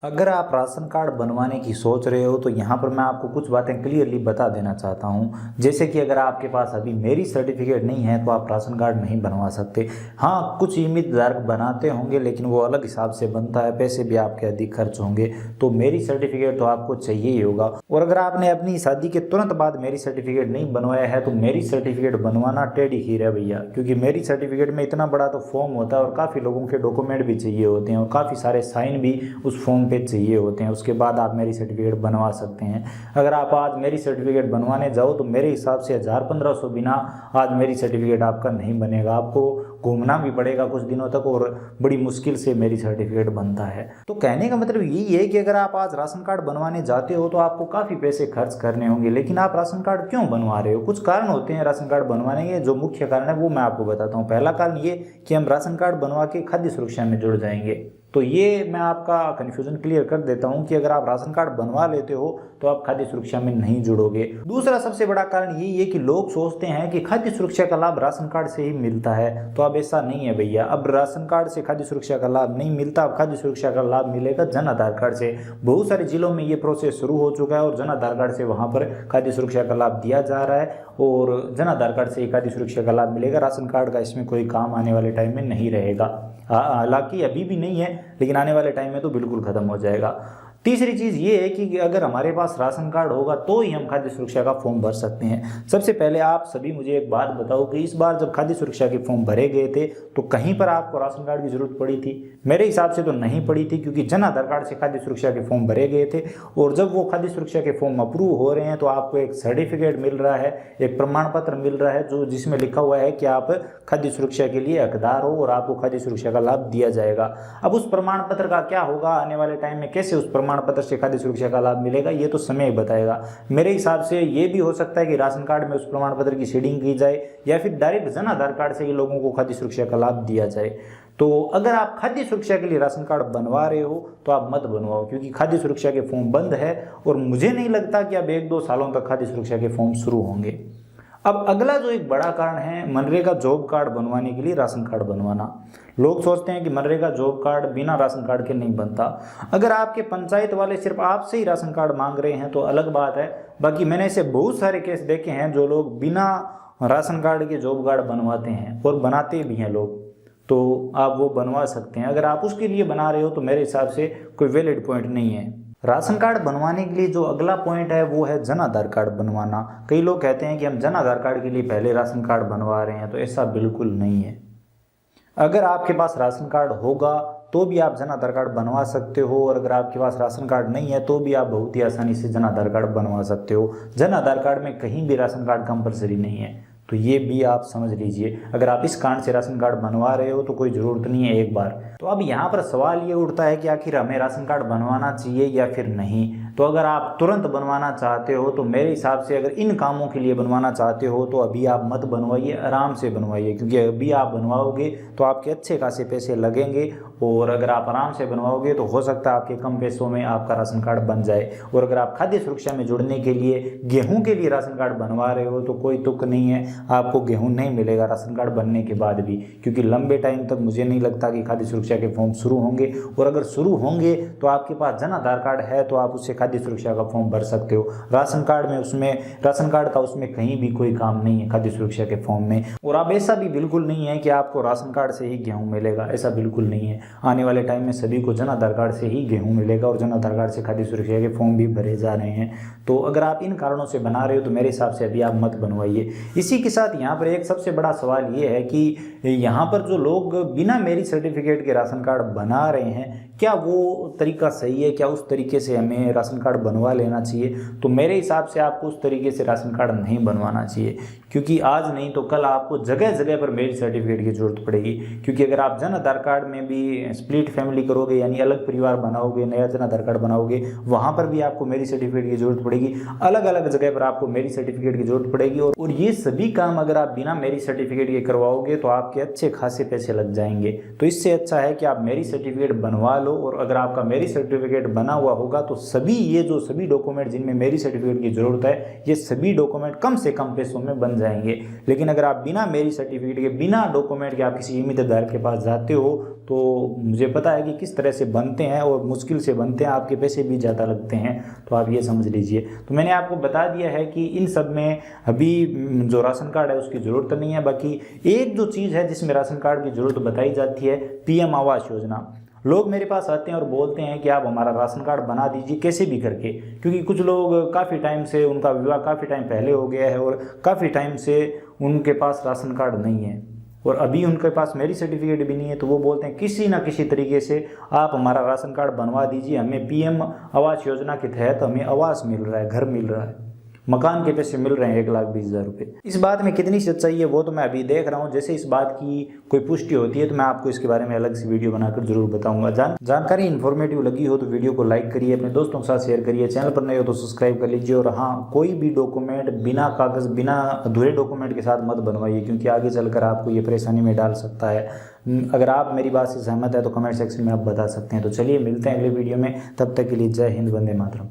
अगर आप ration card बनवाने की सोच रहे हो तो यहाँ पर मैं आपको कुछ बातें क्लियरली बता देना चाहता हूँ। जैसे कि अगर आपके पास अभी मेरी सर्टिफिकेट नहीं है तो आप राशन कार्ड नहीं बनवा सकते। हाँ, कुछ सीमित धारक बनाते होंगे लेकिन वो अलग हिसाब से बनता है, पैसे भी आपके अधिक खर्च होंगे। तो मेरी सर्टिफिकेट तो आपको चाहिए ही होगा। और अगर आपने अपनी शादी के तुरंत बाद मेरी सर्टिफिकेट नहीं बनवाया है तो मेरी सर्टिफिकेट बनवाना टेढ़ी खीर है भैया, क्योंकि मेरी सर्टिफिकेट में इतना बड़ा तो फॉर्म होता है और काफ़ी लोगों के डॉक्यूमेंट भी चाहिए होते हैं और काफ़ी सारे साइन भी उस फॉर्म पे चाहिए होते हैं। उसके बाद आप मेरी सर्टिफिकेट बनवा सकते हैं। अगर आप आज मेरी सर्टिफिकेट बनवाने जाओ तो मेरे हिसाब से 1000-1500 बिना आज मेरी सर्टिफिकेट आपका नहीं बनेगा। आपको घूमना भी पड़ेगा कुछ दिनों तक और बड़ी मुश्किल से मेरी सर्टिफिकेट बनता है। तो कहने का मतलब यही है कि अगर आप आज राशन कार्ड बनवाने जाते हो तो आपको काफ़ी पैसे खर्च करने होंगे, लेकिन आप राशन कार्ड क्यों बनवा रहे हो? कुछ कारण होते हैं राशन कार्ड बनवाने के। जो मुख्य कारण है वो मैं आपको बताता हूँ। पहला कारण ये कि हम राशन कार्ड बनवा के खाद्य सुरक्षा में जुड़ जाएंगे। तो ये मैं आपका कन्फ्यूजन क्लियर कर देता हूँ कि अगर आप राशन कार्ड बनवा लेते हो तो आप खाद्य सुरक्षा में नहीं जुड़ोगे। दूसरा सबसे बड़ा कारण यही है कि लोग सोचते हैं कि खाद्य सुरक्षा का लाभ राशन कार्ड से ही मिलता है। तो अब ऐसा नहीं है भैया। अब राशन कार्ड से खाद्य सुरक्षा का लाभ नहीं मिलता। अब खाद्य सुरक्षा का लाभ मिलेगा जन आधार कार्ड से। बहुत सारे जिलों में ये प्रोसेस शुरू हो चुका है और जन आधार कार्ड से वहाँ पर खाद्य सुरक्षा का लाभ दिया जा रहा है और जन आधार कार्ड से ही खाद्य सुरक्षा का लाभ मिलेगा। राशन कार्ड का इसमें कोई काम आने वाले टाइम में नहीं रहेगा। हालांकि अभी भी नहीं है लेकिन आने वाले टाइम में तो बिल्कुल खत्म हो जाएगा। तीसरी चीज़ ये है कि अगर हमारे पास राशन कार्ड होगा तो ही हम खाद्य सुरक्षा का फॉर्म भर सकते हैं। सबसे पहले आप सभी मुझे एक बात बताओ कि इस बार जब खाद्य सुरक्षा के फॉर्म भरे गए थे तो कहीं पर आपको राशन कार्ड की जरूरत पड़ी थी? मेरे हिसाब से तो नहीं पड़ी थी, क्योंकि जन आधार कार्ड से खाद्य सुरक्षा के फॉर्म भरे गए थे और जब वो खाद्य सुरक्षा के फॉर्म अप्रूव हो रहे हैं तो आपको एक सर्टिफिकेट मिल रहा है, एक प्रमाण पत्र मिल रहा है जो जिसमें लिखा हुआ है कि आप खाद्य सुरक्षा के लिए हकदार हो और आपको खाद्य सुरक्षा का लाभ दिया जाएगा। अब उस प्रमाण पत्र का क्या होगा आने वाले टाइम में, कैसे उस प्रमाण पत्र से खाद्य सुरक्षा का लाभ मिलेगा, ये तो समय बताएगा। मेरे हिसाब से ये भी हो सकता है कि राशन कार्ड में उस प्रमाण पत्र की सीडिंग की जाए या फिर डायरेक्ट जन आधार कार्ड से ही लोगों को खाद्य सुरक्षा का लाभ दिया जाए। तो अगर आप खाद्य सुरक्षा के लिए राशन कार्ड बनवा रहे हो तो आप मत बनवाओ, क्योंकि खाद्य सुरक्षा के फॉर्म बंद है और मुझे नहीं लगता कि अब 1-2 सालों तक खाद्य सुरक्षा के फॉर्म शुरू होंगे। अब अगला जो एक बड़ा कारण है मनरेगा जॉब कार्ड बनवाने के लिए राशन कार्ड बनवाना। लोग सोचते हैं कि मनरेगा जॉब कार्ड बिना राशन कार्ड के नहीं बनता। अगर आपके पंचायत वाले सिर्फ आपसे ही राशन कार्ड मांग रहे हैं तो अलग बात है। बाकी मैंने ऐसे बहुत सारे केस देखे हैं जो लोग बिना राशन कार्ड के जॉब कार्ड बनवाते हैं और बनाते भी हैं लोग। तो आप वो बनवा सकते हैं। अगर आप उसके लिए बना रहे हो तो मेरे हिसाब से कोई वैलिड पॉइंट नहीं है। राशन कार्ड बनवाने के लिए जो अगला पॉइंट है वो है जन आधार कार्ड बनवाना। कई लोग कहते हैं कि हम जन आधार कार्ड के लिए पहले राशन कार्ड बनवा रहे हैं, तो ऐसा बिल्कुल नहीं है। अगर आपके पास राशन कार्ड होगा तो भी आप जन आधार कार्ड बनवा सकते हो और अगर आपके पास राशन कार्ड नहीं है तो भी आप बहुत ही आसानी से जन आधार कार्ड बनवा सकते हो। जन आधार कार्ड में कहीं भी राशन कार्ड कंपलसरी नहीं है, तो ये भी आप समझ लीजिए। अगर आप इस कारण से राशन कार्ड बनवा रहे हो तो कोई ज़रूरत नहीं है एक बार। तो अब यहाँ पर सवाल ये उठता है कि आखिर हमें राशन कार्ड बनवाना चाहिए या फिर नहीं। तो अगर आप तुरंत बनवाना चाहते हो तो मेरे हिसाब से अगर इन कामों के लिए बनवाना चाहते हो तो अभी आप मत बनवाइए, आराम से बनवाइए, क्योंकि अभी आप बनवाओगे तो आपके अच्छे खासे पैसे लगेंगे और अगर आप आराम से बनवाओगे तो हो सकता है आपके कम पैसों में आपका राशन कार्ड बन जाए। और अगर आप खाद्य सुरक्षा में जुड़ने के लिए गेहूं के लिए राशन कार्ड बनवा रहे हो तो कोई तुक नहीं है, आपको गेहूं नहीं मिलेगा राशन कार्ड बनने के बाद भी, क्योंकि लंबे टाइम तक मुझे नहीं लगता कि खाद्य सुरक्षा के फॉर्म शुरू होंगे। और अगर शुरू होंगे तो आपके पास जन आधार कार्ड है तो आप उससे खाद्य सुरक्षा का फॉर्म भर सकते हो। राशन कार्ड में राशन कार्ड का उसमें कहीं भी कोई काम नहीं है खाद्य सुरक्षा के फॉर्म में। और अब ऐसा भी बिल्कुल नहीं है कि आपको राशन कार्ड से ही गेहूं मिलेगा, ऐसा बिल्कुल नहीं है। आने वाले टाइम में सभी को जन आधार कार्ड से ही गेहूं मिलेगा और जन आधार कार्ड से खाद्य सुरक्षा के फॉर्म भी भरे जा रहे हैं। तो अगर आप इन कारणों से बना रहे हो तो मेरे हिसाब से अभी आप मत बनवाइए। इसी के साथ यहाँ पर एक सबसे बड़ा सवाल ये है कि यहाँ पर जो लोग बिना मेरी सर्टिफिकेट के राशन कार्ड बना रहे हैं, क्या वो तरीका सही है? क्या उस तरीके से हमें राशन कार्ड बनवा लेना चाहिए? तो मेरे हिसाब से आपको उस तरीके से राशन कार्ड नहीं बनवाना चाहिए, क्योंकि आज नहीं तो कल आपको जगह जगह पर मेरी सर्टिफिकेट की जरूरत पड़ेगी। क्योंकि अगर आप जन आधार कार्ड में भी स्प्लिट फैमिली करोगे यानी अलग परिवार बनाओगे, नया जन आधार कार्ड बनाओगे, वहाँ पर भी आपको मेरी सर्टिफिकेट की जरूरत पड़ेगी। अलग अलग जगह पर आपको मेरी सर्टिफिकेट की जरूरत पड़ेगी और ये सभी काम अगर आप बिना मेरी सर्टिफिकेट के करवाओगे तो आपके अच्छे खासे पैसे लग जाएंगे। तो इससे अच्छा है कि आप मेरी सर्टिफिकेट बनवा लो लो, और अगर आपका मैरिज सर्टिफिकेट बना हुआ होगा तो सभी ये जो सभी डॉक्यूमेंट जिनमें मैरिज सर्टिफिकेट की ज़रूरत है, ये सभी डॉक्यूमेंट कम से कम पैसों में बन जाएंगे। लेकिन अगर आप बिना मैरिज सर्टिफिकेट के, बिना डॉक्यूमेंट के आप किसी इमित धारक के पास जाते हो तो मुझे पता है कि किस तरह से बनते हैं और मुश्किल से बनते हैं, आपके पैसे भी ज़्यादा लगते हैं, तो आप ये समझ लीजिए। तो मैंने आपको बता दिया है कि इन सब में अभी जो राशन कार्ड है उसकी ज़रूरत नहीं है। बाकी एक जो चीज़ है जिसमें राशन कार्ड की ज़रूरत बताई जाती है, पीएम आवास योजना। लोग मेरे पास आते हैं और बोलते हैं कि आप हमारा राशन कार्ड बना दीजिए कैसे भी करके, क्योंकि कुछ लोग काफ़ी टाइम से, उनका विवाह काफ़ी टाइम पहले हो गया है और काफ़ी टाइम से उनके पास राशन कार्ड नहीं है और अभी उनके पास मैरिज सर्टिफिकेट भी नहीं है, तो वो बोलते हैं किसी ना किसी तरीके से आप हमारा राशन कार्ड बनवा दीजिए, हमें पीएम आवास योजना के तहत हमें आवास मिल रहा है, घर मिल रहा है, मकान के पैसे मिल रहे हैं 1,20,000 रुपये। इस बात में कितनी सच्चाई है वो तो मैं अभी देख रहा हूँ। जैसे इस बात की कोई पुष्टि होती है तो मैं आपको इसके बारे में अलग से वीडियो बनाकर जरूर बताऊंगा। जानकारी इन्फॉर्मेटिव लगी हो तो वीडियो को लाइक करिए, अपने दोस्तों के साथ शेयर करिए, चैनल पर नए हो तो सब्सक्राइब कर लीजिए। और हाँ, कोई भी डॉक्यूमेंट बिना कागज़, बिना अधूरे डॉक्यूमेंट के साथ मत बनवाइए, क्योंकि आगे चलकर आपको ये परेशानी में डाल सकता है। अगर आप मेरी बात से सहमत है तो कमेंट सेक्शन में आप बता सकते हैं। तो चलिए मिलते हैं अगले वीडियो में, तब तक के लिए जय हिंद, वंदे मातरम।